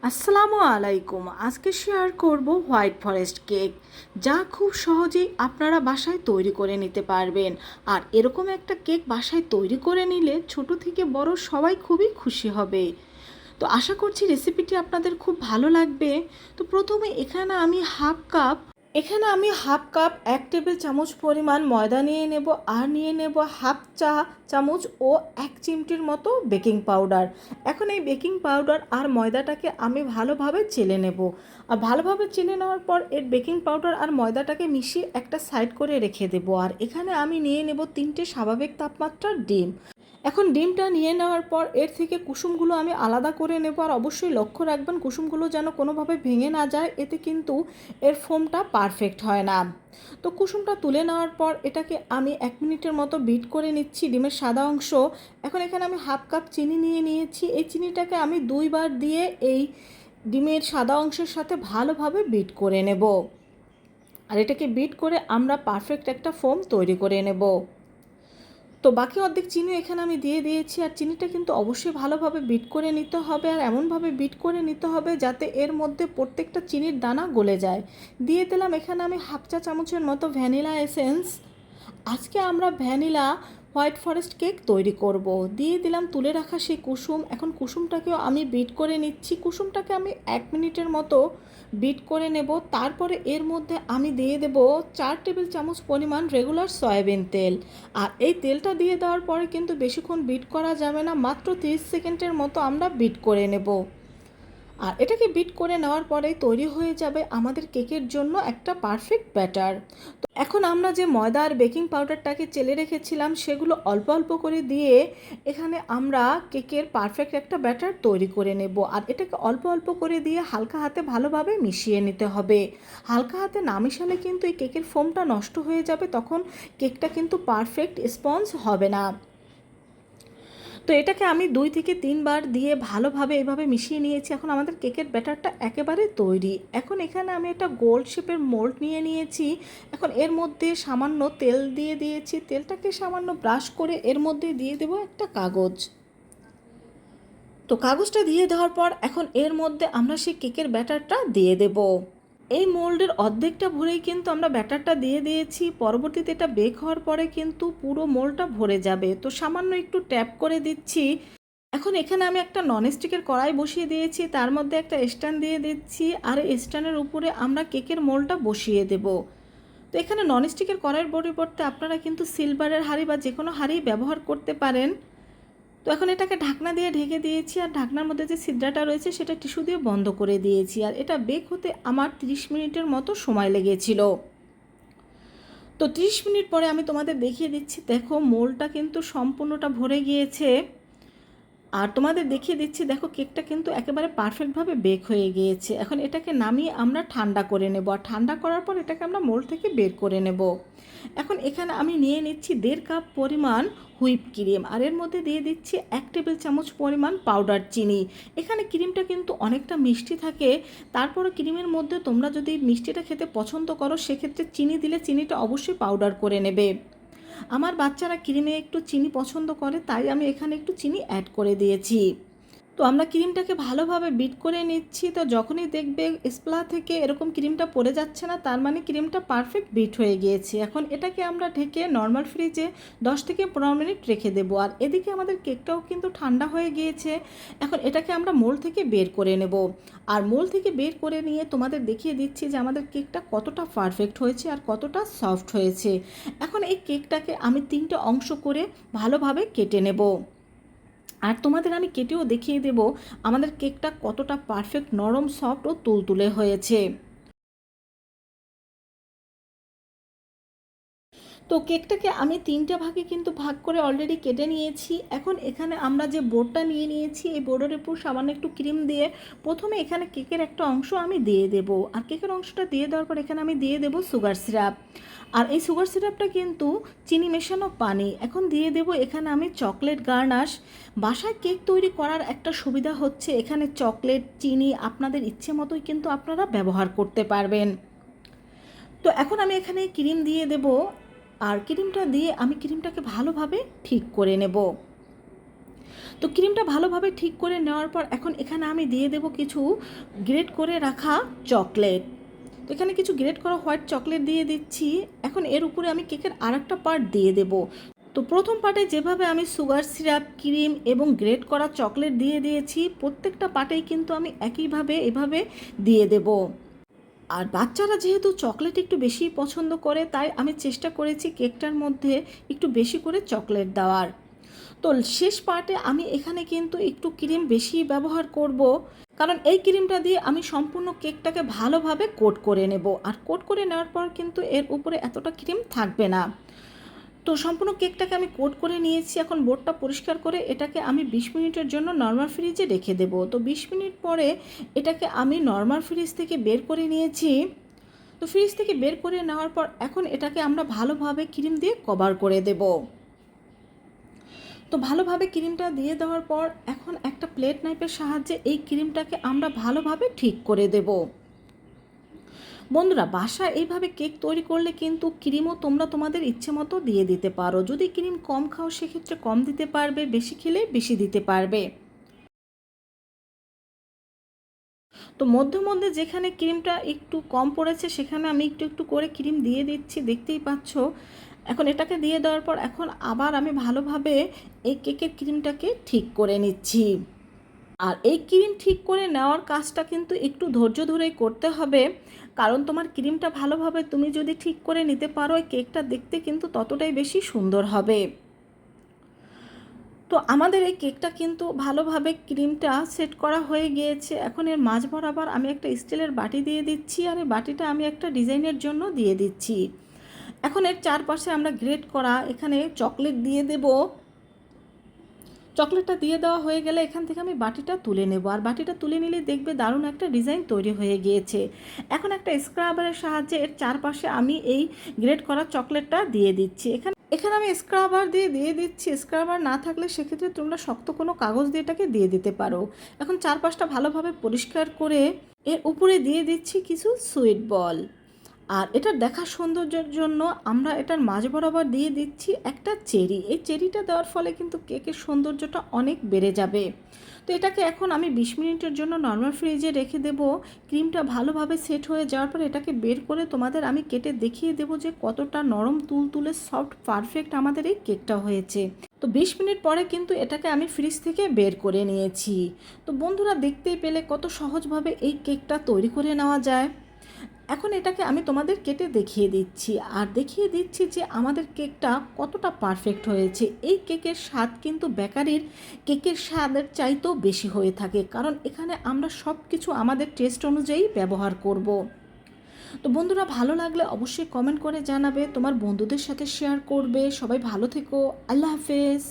আসসালামু আলাইকুম। আজকে শেয়ার করব হোয়াইট ফরেস্ট কেক, যা খুব সহজেই আপনারা বাসায় তৈরি করে নিতে পারবেন। আর এরকম একটা কেক বাসায় তৈরি করে নিলে ছোট থেকে বড় সবাই খুবই খুশি হবে। তো আশা করছি রেসিপিটি আপনাদের খুব ভালো লাগবে। তো প্রথমে এখানে আমি হাফ কাপ 1 টেবিল চামচ পরিমাণ ময়দা নিয়ে নেব, আর নিয়ে নেব হাফ চা চামচ ও 1 চিমটির মতো বেকিং পাউডার। এখন এই বেকিং পাউডার আর ময়দাটাকে আমি ভালোভাবে চেলে নেব। আর ভালোভাবে চেলে নেওয়ার পর এর বেকিং পাউডার আর ময়দাটাকে মিশিয়ে একটা সাইড করে রেখে দেব। আর এখানে আমি নিয়ে নেব 3টে স্বাভাবিক তাপমাত্রার ডিম। এখন ডিমটা নিয়ে নেওয়ার পর এর থেকে কুসুমগুলো আমি আলাদা করে নেব। আর অবশ্যই লক্ষ্য রাখবেন কুসুমগুলো যেন কোনোভাবে ভেঙে না যায়, এতে কিন্তু এর ফোমটা পারফেক্ট হয় না। তো কুসুমটা তুলে নেওয়ার পর এটাকে আমি 1 মিনিটের মতো বিট করে নিচ্ছি ডিমের সাদা অংশ। এখন এখানে আমি হাফ কাপ চিনি নিয়ে নিয়েছি। এই চিনিটাকে আমি 2 বার দিয়ে এই ডিমের সাদা অংশের সাথে ভালোভাবে বিট করে নেব। আর এটাকে বিট করে আমরা পারফেক্ট একটা ফোম তৈরি করে নেব। তো বাকি অর্ধেক চিনি এখানে আমি দিয়ে দিয়েছি। আর চিনিটা কিন্তু অবশ্যই ভালোভাবে বিট করে নিতে হবে, আর এমনভাবে বিট করে নিতে হবে যাতে এর মধ্যে প্রত্যেকটা চিনির দানা গলে যায়। দিয়ে দিলাম এখানে আমি হাফ চা চামচের মতো ভ্যানিলা এসেন্স। আজকে আমরা ভ্যানিলা হোয়াইট ফরেস্ট কেক তৈরি করব। দিয়ে দিলাম তুলে রাখা সেই কুসুম। এখন কুসুমটাকেও আমি বিট করে নিচ্ছি। কুসুমটাকে আমি 1 মিনিটের মতো বিট করে নেব। তারপরে এর মধ্যে আমি দিয়ে দেব 4 টেবিল চামচ পরিমাণ রেগুলার সয়াবিন তেল। আর এই তেলটা দিয়ে দেওয়ার পরে কিন্তু বেশিক্ষণ বিট করা যাবে না, মাত্র 30 সেকেন্ডের মতো আমরা বিট করে নেব। আর এটাকে বিট করে নেওয়ার পরেই তৈরি হয়ে যাবে আমাদের কেকের জন্য একটা পারফেক্ট ব্যাটার। তো এখন আমরা যে ময়দা আর বেকিং পাউডারটাকে চেলে রেখেছিলাম সেগুলো অল্প অল্প করে দিয়ে এখানে আমরা কেকের পারফেক্ট একটা ব্যাটার তৈরি করে নেব। আর এটাকে অল্প অল্প করে দিয়ে হালকা হাতে ভালোভাবে মিশিয়ে নিতে হবে। হালকা হাতে না মিশালে কিন্তু এই কেকের ফোমটা নষ্ট হয়ে যাবে, তখন কেকটা কিন্তু পারফেক্ট স্পঞ্জ হবে না। তো এটাকে আমি 2 থেকে 3 বার দিয়ে ভালোভাবে এভাবে মিশিয়ে নিয়েছি। এখন আমাদের কেকের ব্যাটারটা একেবারে তৈরি। এখন এখানে আমি একটা গোল শেপের মোল্ড নিয়ে নিয়েছি। এখন এর মধ্যে সামান্য তেল দিয়ে দিয়েছি। তেলটাকে সামান্য ব্রাশ করে এর মধ্যে দিয়ে দেবো একটা কাগজ। তো কাগজটা দিয়ে দেওয়ার পর এখন এর মধ্যে আমরা সেই কেকের ব্যাটারটা দিয়ে দেব। এই মোল্ডের অর্ধেকটা ভরেই কিন্তু আমরা ব্যাটারটা দিয়ে দিয়েছি। পরবর্তীতে এটা বেক হওয়ার পরে কিন্তু পুরো মোল্ডটা ভরে যাবে। তো সামান্য একটু ট্যাপ করে দিচ্ছি। এখন এখানে আমি একটা ননস্টিকের কড়াই বসিয়ে দিয়েছি, তার মধ্যে একটা স্ট্যান্ড দিয়ে দিচ্ছি। আর এই স্ট্যান্ডের উপরে আমরা কেকের মোল্ডটা বসিয়ে দেব। তো এখানে ননস্টিকের কড়াইয়ের পরিবর্তে আপনারা কিন্তু সিলভারের হাঁড়ি বা যে কোনো হাঁড়ি ব্যবহার করতে পারেন। তো এখন এটাকে ঢাকনা দিয়ে ঢেকে দিয়েছি। আর ঢাকনার মধ্যে যে ছিদ্রটা রয়েছে সেটা টিস্যু দিয়ে বন্ধ করে দিয়েছি। আর এটা বেক হতে আমার 30 মিনিটের মতো সময় লেগেছিল। তো 30 মিনিট পরে আমি তোমাদের দেখিয়ে দিচ্ছি। দেখো মোলটা কিন্তু সম্পূর্ণটা ভরে গিয়েছে। আর তোমাদের দেখিয়ে দিচ্ছি, দেখো কেকটা কিন্তু একেবারে পারফেক্টভাবে বেক হয়ে গিয়েছে। এখন এটাকে নামিয়ে আমরা ঠান্ডা করে নেব। আর ঠান্ডা করার পর এটাকে আমরা মোল্ড থেকে বের করে নেব। এখন এখানে আমি নিয়ে নিচ্ছি 1.5 কাপ পরিমাণ হুইপ ক্রিম। আর এর মধ্যে দিয়ে দিচ্ছি 1 টেবিল চামচ পরিমাণ পাউডার চিনি। এখানে ক্রিমটা কিন্তু অনেকটা মিষ্টি থাকে, তারপরে ক্রিমের মধ্যে তোমরা যদি মিষ্টিটা খেতে পছন্দ করো সেক্ষেত্রে চিনি দিলে চিনিটা অবশ্যই পাউডার করে নেবে। আমার বাচ্চারা ক্রিমে একটু চিনি পছন্দ করে, তাই আমি এখানে একটু চিনি অ্যাড করে দিয়েছি। তো আমরা ক্রিমটাকে ভালোভাবে বিট করে নিচ্ছি। তো যখনই দেখবে স্প্লা থেকে এরকম ক্রিমটা পড়ে যাচ্ছে না, তার মানে ক্রিমটা পারফেক্ট বিট হয়ে গিয়েছে। এখন এটাকে আমরা ঢেকে নর্মাল ফ্রিজে 10 থেকে 15 মিনিট রেখে দেবো। আর এদিকে আমাদের কেকটাও কিন্তু ঠান্ডা হয়ে গিয়েছে। এখন এটাকে আমরা মোল্ড থেকে বের করে নেব। আর মোল্ড থেকে বের করে নিয়ে তোমাদের দেখিয়ে দিচ্ছি যে আমাদের কেকটা কতটা পারফেক্ট হয়েছে আর কতটা সফট হয়েছে। এখন এই কেকটাকে আমি 3টে অংশ করে ভালোভাবে কেটে নেব। আর তোমাদের আমি কেটেও দেখিয়ে দেব আমাদের কেকটা কতটা পারফেক্ট নরম সফট ও তুলতুলে হয়েছে। তো কেকটাকে আমি 3টে ভাগে কিন্তু ভাগ করে অলরেডি কেটে নিয়েছি। এখন এখানে আমরা যে বোর্ডটা নিয়ে নিয়েছি, এই বোর্ডের উপর সামান্য একটু ক্রিম দিয়ে প্রথমে এখানে কেকের একটা অংশ আমি দিয়ে দেব। আর কেকের অংশটা দিয়ে দেওয়ার পর এখানে আমি দিয়ে দেব সুগার সিরাপ। আর এই সুগার সিরাপটা কিন্তু চিনি মেশানো পানি। এখন দিয়ে দেব এখানে আমি চকলেট গার্নাশ। বাসায় কেক তৈরি করার একটা সুবিধা হচ্ছে এখানে চকলেট চিনি আপনাদের ইচ্ছে মতোই কিন্তু আপনারা ব্যবহার করতে পারবেন। তো এখন আমি এখানে ক্রিম দিয়ে দেব। আর ক্রিমটা দিয়ে আমি ক্রিমটাকে ভালোভাবে ঠিক করে নেব। তো তো ক্রিমটা ভালোভাবে ঠিক করে নেওয়ার পর এখন এখানে আমি দিয়ে দেব কিছু গ্রেট করে রাখা চকলেট। তো এখানে কিছু গ্রেট করা হোয়াইট চকলেট দিয়ে দিচ্ছি। এখন এর উপরে আমি কেকের আরেকটা পার্ট দিয়ে দেব। তো প্রথম পার্টে যেভাবে আমি সুগার সিরাপ, ক্রিম এবং গ্রেট করা চকলেট দিয়ে দিয়েছি, প্রত্যেকটা পার্টেই কিন্তু আমি একইভাবে এভাবে দিয়ে দেব। আর বাচ্চারা যেহেতু চকলেট একটু বেশি পছন্দ করে, তাই আমি চেষ্টা করেছি কেকটার মধ্যে একটু বেশি করে চকলেট দেওয়ার। তো শেষ পার্টে আমি এখানে কিন্তু একটু ক্রিম বেশি ব্যবহার করব, কারণ এই ক্রিমটা দিয়ে আমি সম্পূর্ণ কেকটাকে ভালোভাবে কোট করে নেব। আর কোট করে নেওয়ার পর কিন্তু এর উপরে এতটা ক্রিম থাকবে না। তো সম্পূর্ণ কেকটাকে আমি কোট করে নিয়েছি। এখন বোর্ডটা পরিষ্কার করে এটাকে আমি 20 মিনিটের জন্য নর্মাল ফ্রিজে রেখে দেব। তো 20 মিনিট পরে এটাকে আমি নর্মাল ফ্রিজ থেকে বের করে নিয়েছি। তো ফ্রিজ থেকে বের করে নেওয়ার পর এখন এটাকে আমরা ভালোভাবে ক্রিম দিয়ে কভার করে দেব। তো ভালোভাবে ক্রিমটা দিয়ে দেওয়ার পর এখন একটা প্লেট নাইফের সাহায্যে এই ক্রিমটাকে আমরা ভালোভাবে ঠিক করে দেব। বন্ধুরা, বাসায় এইভাবে কেক তৈরি করলে কিন্তু ক্রিমও তোমরা তোমাদের ইচ্ছে মতো দিয়ে দিতে পারো। যদি ক্রিম কম খাও সেক্ষেত্রে কম দিতে পারবে, বেশি খেলে বেশি দিতে পারবে। তো মধ্যে মধ্যে যেখানে ক্রিমটা একটু কম পড়েছে সেখানে আমি একটু একটু করে ক্রিম দিয়ে দিচ্ছি, দেখতেই পাচ্ছ। এখন এটাকে দিয়ে দেওয়ার পর এখন আবার আমি ভালোভাবে এই কেকের ক্রিমটাকে ঠিক করে নিচ্ছি। আর এই ক্রিম ঠিক করে নেওয়ার কাজটা কিন্তু একটু ধৈর্য ধরেই করতে হবে, কারণ তোমার ক্রিমটা ভালোভাবে তুমি যদি ঠিক করে নিতে পারো, এই কেকটা দেখতে কিন্তু ততটাই বেশি সুন্দর হবে। তো আমাদের এই কেকটা কিন্তু ভালোভাবে ক্রিমটা সেট করা হয়ে গিয়েছে। এখন এর মাঝ বরাবর আমি একটা স্টিলের বাটি দিয়ে দিচ্ছি, আর এই বাটিটা আমি একটা ডিজাইনের জন্য দিয়ে দিচ্ছি। এখন এর চারপাশে আমরা গ্রেট করা এখানে চকলেট দিয়ে দেব। চকলেটটা দিয়ে দেওয়া হয়ে গেলে এখান থেকে আমি বাটিটা তুলে নেব। আর বাটিটা তুলে নিলে দেখবে দারুণ একটা ডিজাইন তৈরি হয়ে গিয়েছে। এখন একটা স্ক্রাবারের সাহায্যে এর চারপাশে আমি এই গ্রেট করা চকলেটটা দিয়ে দিচ্ছি। এখানে আমি স্ক্রাবার দিয়ে দিচ্ছি। স্ক্রাবার না থাকলে সেক্ষেত্রে তোমরা শক্ত কোনো কাগজ দিয়ে এটাকে দিয়ে দিতে পারো। এখন চারপাশটা ভালোভাবে পরিষ্কার করে এর উপরে দিয়ে দিচ্ছি কিছু সুইট বল। আর এটার দেখার সৌন্দর্যের জন্য আমরা এটার মাঝ বরাবর দিয়ে দিচ্ছি একটা চেরি। এই চেরিটা দেওয়ার ফলে কিন্তু কেকের সৌন্দর্যটা অনেক বেড়ে যাবে। তো এটাকে এখন আমি 20 মিনিটের জন্য নর্মাল ফ্রিজে রেখে দেব। ক্রিমটা ভালোভাবে সেট হয়ে যাওয়ার পর এটাকে বের করে তোমাদের আমি কেটে দেখিয়ে দেব যে কতটা নরম তুলতুলে সফট পারফেক্ট আমাদের এই কেকটা হয়েছে। তো 20 মিনিট পরে কিন্তু এটাকে আমি ফ্রিজ থেকে বের করে নিয়েছি। তো বন্ধুরা, দেখতেই পেলে কত সহজভাবে এই কেকটা তৈরি করে নেওয়া যায়। এখন এটাকে আমি তোমাদের কেটে দেখিয়ে দিচ্ছি, আর দেখিয়ে দিচ্ছি যে আমাদের কেকটা কতটা পারফেক্ট হয়েছে। এই কেকের স্বাদ কিন্তু বেকারির কেকের স্বাদের চাইতেও বেশি হয়ে থাকে, কারণ এখানে আমরা সব কিছু আমাদের টেস্ট অনুযায়ী ব্যবহার করব। তো বন্ধুরা, ভালো লাগলে অবশ্যই কমেন্ট করে জানাবে, তোমার বন্ধুদের সাথে শেয়ার করবে। সবাই ভালো থেকো। আল্লাহ হাফেজ।